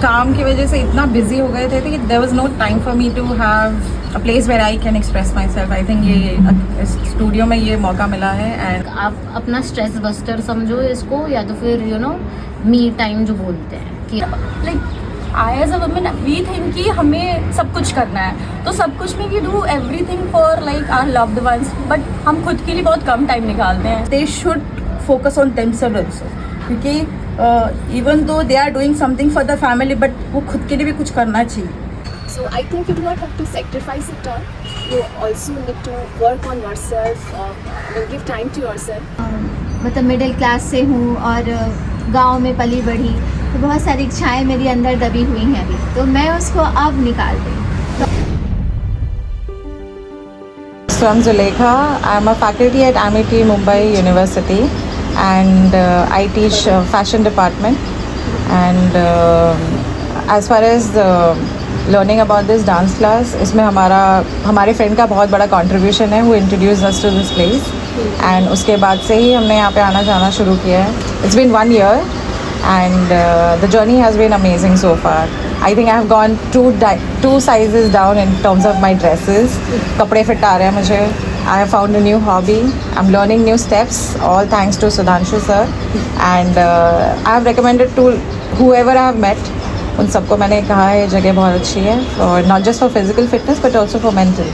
काम की वजह से इतना बिजी हो गए थे कि there was no time for me to have a place where I can express myself. I think ये स्टूडियो में ये मौका मिला है. एंड आप अपना स्ट्रेस बस्टर समझो इसको, या तो फिर मी टाइम जो बोलते हैं कि like I as a women we think कि हमें सब कुछ करना है, तो सब कुछ में we do everything for like our loved ones, but हम खुद के लिए बहुत कम टाइम निकालते हैं. They should focus on themself also, क्योंकि even though they are doing something for the family, but वो खुद के लिए भी कुछ करना चाहिए. So I think you do not have to sacrifice it all. You also need to work on yourself, give time to yourself. मतलब middle class से हूँ और गांव में पली बढ़ी, तो बहुत सारी इच्छाएं मेरी अंदर दबी हुई हैं अभी, तो मैं उसको अब निकाल रही हूँ. So I'm Zulekha. I'm a faculty at Amity Mumbai University, and I teach fashion department. And as far as learning about this dance class, इसमें हमारे फ्रेंड का बहुत बड़ा contribution है. Who introduced us to this place, and उसके बाद से ही हमने यहाँ पे आना जाना शुरू किया है. It's been 1 year, and the journey has been amazing so far. I think I have gone two sizes down in terms of my dresses. कपड़े फिट आ रहे हैं मुझे. I have found a new hobby. I'm learning new steps, all thanks to Sudhanshu sir. And I have recommended to whoever I have met. उन सबको मैंने कहा है ये जगह बहुत अच्छी है, और not just for physical fitness but also for mental.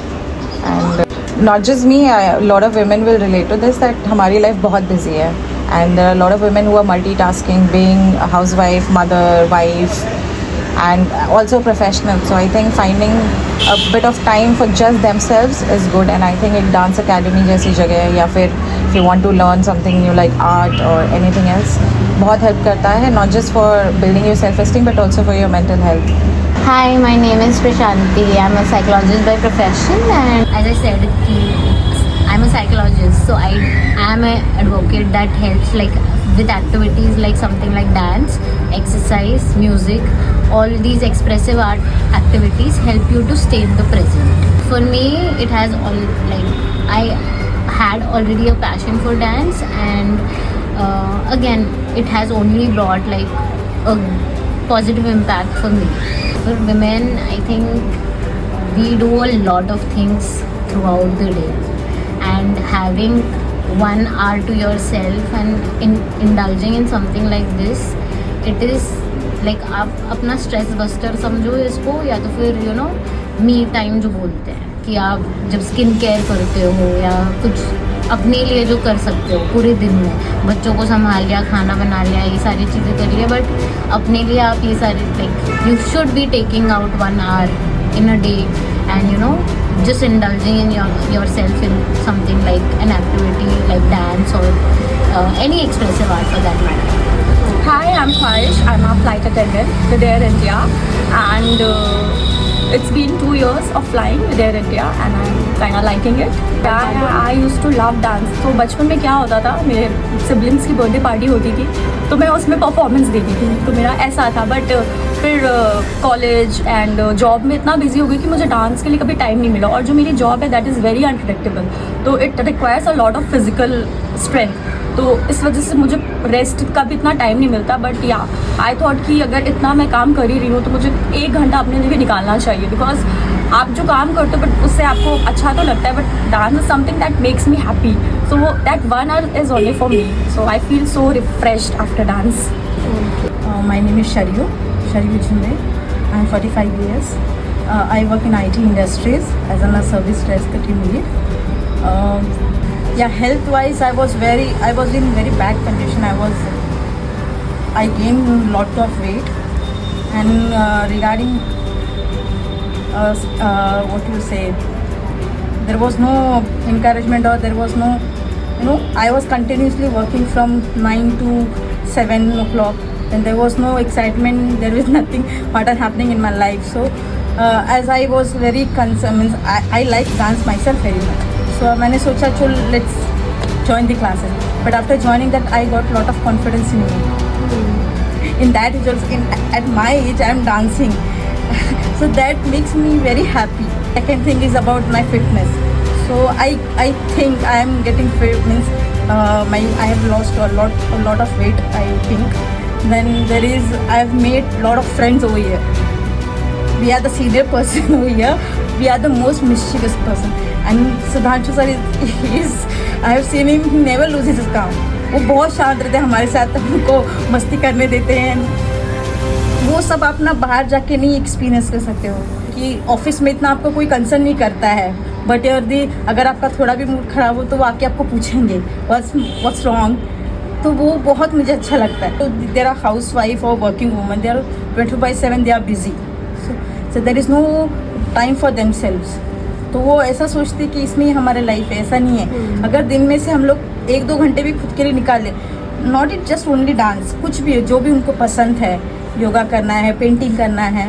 And not just me, lot of women will relate to this, that हमारी लाइफ बहुत बिजी है, and there are lot of women who are multitasking, being housewife, mother, wife, and also professional. So I think finding a bit of time for just themselves is good, and I think एक dance academy जैसी जगह है, या फिर if you want to learn something new like art or anything else, बहुत help करता है, not just for building your self-esteem but also for your mental health. Hi, my name is Prashanti. I'm a psychologist by profession, and as I said, I'm a psychologist, so I am an advocate that helps like with activities like something like dance, exercise, music. All these expressive art activities help you to stay in the present. For me, it has all like I had already a passion for dance, and again, it has only brought like a positive impact for me. For women, I think we do a lot of things throughout the day, and having 1 hour to yourself and indulging in something like this, it is like आप अपना stress buster समझो इसको, या तो फिर me time जो बोलते हैं कि आप जब स्किन केयर करते हो या कुछ अपने लिए जो कर सकते हो पूरे दिन में, बच्चों को संभाल लिया, खाना बना लिया, ये सारी चीज़ें कर लिया, बट अपने लिए आप ये सारे like you should be taking out 1 hour in a day, and just indulging in yourself in something like an activity like dance or any expressive art for that matter. Hi, I'm Khwahish. I'm a flight attendant with Air India, and it's been 2 years of flying with Air India, and I'm kind of liking it. I used to love dance. तो बचपन में क्या होता था, मेरे siblings की birthday party होती थी, तो मैं उसमें परफॉर्मेंस देती थी, तो मेरा ऐसा था. बट फिर कॉलेज एंड जॉब में इतना बिजी हो गई कि मुझे डांस के लिए कभी टाइम नहीं मिला, और जो मेरी जॉब है दैट इज़ वेरी अनप्रेडिक्टेबल, तो it requires a lot of physical strength, तो इस वजह से मुझे रेस्ट का भी इतना टाइम नहीं मिलता. बट या आई थॉट कि अगर इतना मैं काम कर ही रही हूँ तो मुझे 1 घंटा अपने लिए भी निकालना चाहिए, बिकॉज आप जो काम करते हो बट उससे आपको अच्छा तो लगता है, but dance is something that makes me happy, so that 1 hour is only for me, so I feel so refreshed after dance. My name is Shariyu Chinde. I'm 45 years. I work in IT industries as a service desk team lead. Yeah, health wise I was in very bad condition. I gained a lot of weight, and regarding what you say, there was no encouragement, or there was no, I was continuously working from 9 to 7 o'clock, and there was no excitement, there was nothing what are happening in my life. So as I was very concerned, I like dance myself very much, so मैंने सोचा चल let's join the classes. But after joining that, I got lot of confidence in me. In that age also, at my age I am dancing so that makes me very happy. Second thing is about my fitness. So I think I am getting fit, means I have lost a lot of weight, I think. Then there is, I've made lot of friends over here. We are the senior person over here. We are the most mischievous person. And Sudhanshu sir is I have seen him, he never loses his calm. वो बहुत शांत रहते हैं हमारे साथ, उनको मस्ती करने देते हैं. वो सब आप ना बाहर जाके नहीं एक्सपीरियंस कर सकते हो कि ऑफिस में इतना आपको कोई कंसर्न नहीं करता है. बट अगर आपका थोड़ा भी मूड खराब हो तो वो आके आपको पूछेंगे व्हाट्स रॉन्ग. तो वो बहुत मुझे अच्छा लगता है. तो देर आर हाउस वाइफ और working woman, they are 24/7 they are busy. So there is no time for themselves. तो वो ऐसा सोचते कि इसमें ही हमारा लाइफ है. ऐसा नहीं है. अगर दिन में से हम लोग 1-2 घंटे भी खुद के लिए निकाल लें, not it just only dance, कुछ भी जो भी उनको पसंद है, योगा करना है, पेंटिंग करना है,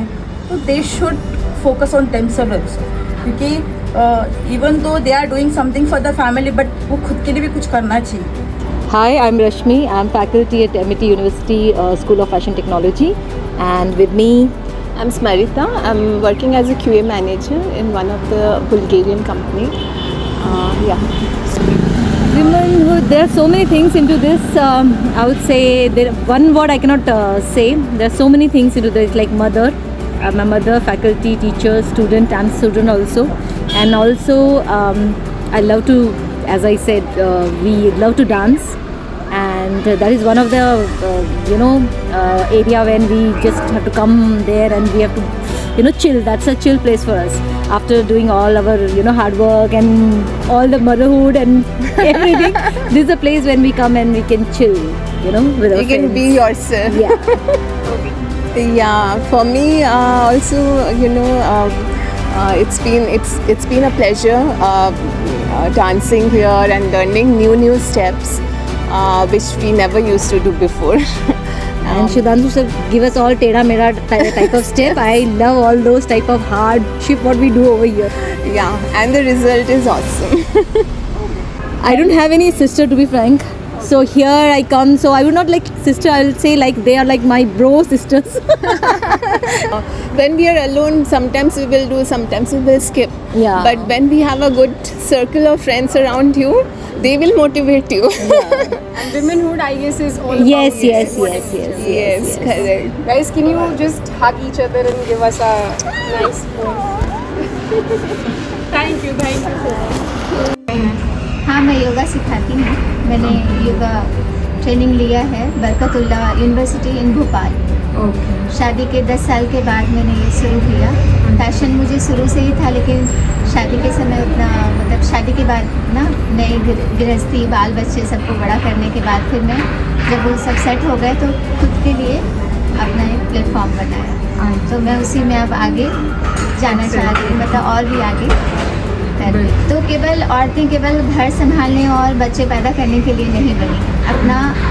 तो they should focus on themselves also. क्योंकि even though they are doing something for the family, but वो खुद के लिए भी कुछ करना चाहिए. Hi, I'm Rashmi. I'm faculty at MIT University School of Fashion Technology, and with me, I'm Smarita. I'm working as a QA manager in one of the Bulgarian company. womenhood. There are so many things into this. I would say one word I cannot say. There are so many things into this, like mother. I'm a mother, faculty, teacher, student. I'm student also, and also I love to, as I said, we love to dance. And that is one of the area when we just have to come there and we have to chill. That's a chill place for us after doing all our hard work and all the motherhood and everything. This is a place when we come and we can chill, with our You can friends. be yourself. Yeah. Yeah, for me also, it's been a pleasure dancing here and learning new steps which we never used to do before. And Sudhanshu sir give us all teda mera type of step. I love all those type of hardship what we do over here. Yeah, and the result is awesome. I don't have any sister, to be frank. So here I come. So I would not like sister. I will say like they are like my bro sisters. When we are alone, sometimes we will do, sometimes we will skip. Yeah. But when we have a good circle of friends around you, they will motivate you. And womenhood, I guess, is all Yes, about yes, this. yes, yes, Yes, correct. Guys, can you just hug each other and give us a nice pose? Thank you so much. हाँ, मैं योगा सिखाती हूँ. मैंने yoga training लिया है Barkatullah university इन भोपाल. शादी के 10 साल के बाद मैंने ये शुरू किया. फैशन मुझे शुरू से ही था, लेकिन शादी के समय उतना, मतलब शादी के बाद ना नई गृहस्थी, बाल बच्चे सबको बड़ा करने के बाद फिर मैं जब वो सब सेट हो गए तो खुद के लिए अपना एक प्लेटफॉर्म बनाया. तो मैं उसी में अब आगे जाना चाह रही हूँ, मतलब और भी आगे कर. तो केवल औरतें केवल घर संभालने और बच्चे पैदा करने के लिए नहीं बनी.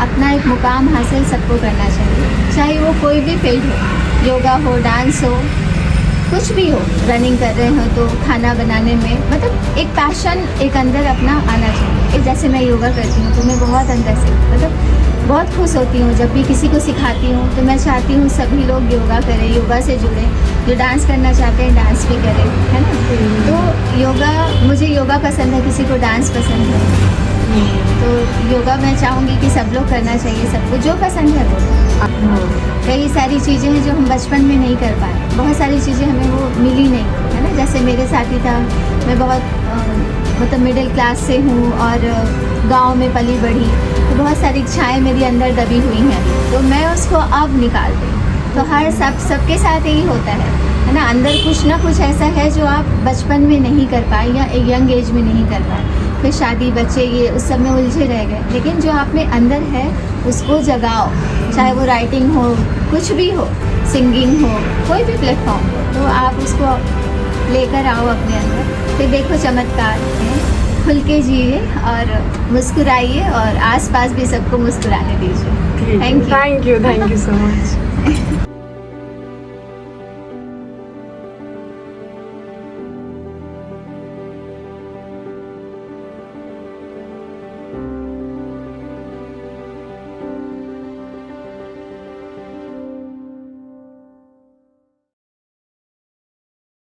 अपना एक मुकाम हासिल सबको करना चाहिए, चाहे वो कोई भी फील्ड हो, योगा हो, डांस हो, कुछ भी हो. रनिंग कर रहे हो तो खाना बनाने में, मतलब एक पैशन एक अंदर अपना आना चाहिए. जैसे मैं योगा करती हूँ तो मैं बहुत अंदर से, मतलब बहुत खुश होती हूँ जब भी किसी को सिखाती हूँ. तो मैं चाहती हूँ सभी लोग योगा करें, योगा से जुड़ें. जो डांस करना चाहते हैं डांस भी करें, है ना. तो योगा, मुझे योगा पसंद है, किसी को डांस पसंद है. तो योगा मैं चाहूँगी कि सब लोग करना चाहिए, सबको जो पसंद है वो. कई सारी चीज़ें हैं जो हम बचपन में नहीं कर पाए, बहुत सारी चीज़ें हमें वो मिली नहीं, है ना. जैसे मेरे साथ ही था, मैं बहुत मतलब मिडिल क्लास से हूँ और गांव में पली बढ़ी, तो बहुत सारी इच्छाएं मेरी अंदर दबी हुई हैं. तो मैं उसको अब निकाल रही हूँ. तो सबके साथ यही होता है ना. अंदर कुछ ना कुछ ऐसा है जो आप बचपन में नहीं कर पाए या एक यंग एज में नहीं कर पाए, फिर शादी, बच्चे, ये उस सब में उलझे रह गए. लेकिन जो आप में अंदर है उसको जगाओ, चाहे वो राइटिंग हो, कुछ भी हो, सिंगिंग हो, कोई भी प्लेटफॉर्म हो, तो आप उसको लेकर आओ अपने अंदर. फिर देखो चमत्कार है. खुल के जिए और मुस्कुराइए और आसपास भी सबको मुस्कुराने दीजिए. Thank you Thank you so much.